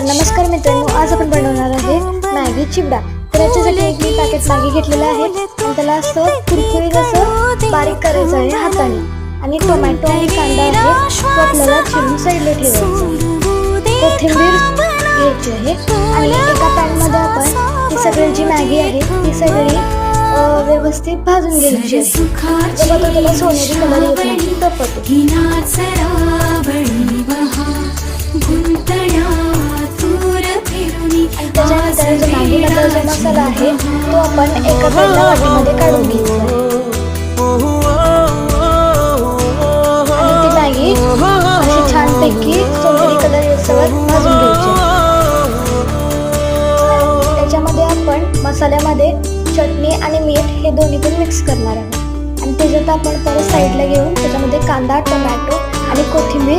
नमस्कार मित्रांनो, आज आपण बनवणार आहे मॅगी चिवडा। तर याच्यासाठी एक मी पॅकेट मॅगी घेतलेला आहे आणि त्याला असं कुरकुरीत असं बारीक करायचं आहे हाताने। आणि टोमॅटो आणि कांदा आहे तो आपल्याला चिरून साईडला ठेवायचा आहे। कोथिंबीर घ्यायची आहे आणि एका पॅन मध्ये आपण ही सगळी जी मॅगी आहे ती सगळी व्यवस्थित भाजून घ्यायची आहे। जेव्हा त्याला सोनेरी कलर येत नाही त्याच्यानंतर जो मॅगी मसाला मसाला आहे तो आपण एका साईडला वाटीमध्ये काढून घ्यायचा आणि ती मॅगी अशी छानपैकी सोनेरी कलर येण्यावर भाजून घ्यायची। त्याच्यामध्ये आपण मसाल्यामध्ये चटणी आणि मीठ हे दोन्ही पण मिक्स करणार आहोत आणि त्याच्यात आपण परत साईडला घेऊन त्याच्यामध्ये कांदा, टोमॅटो आणि कोथिंबीर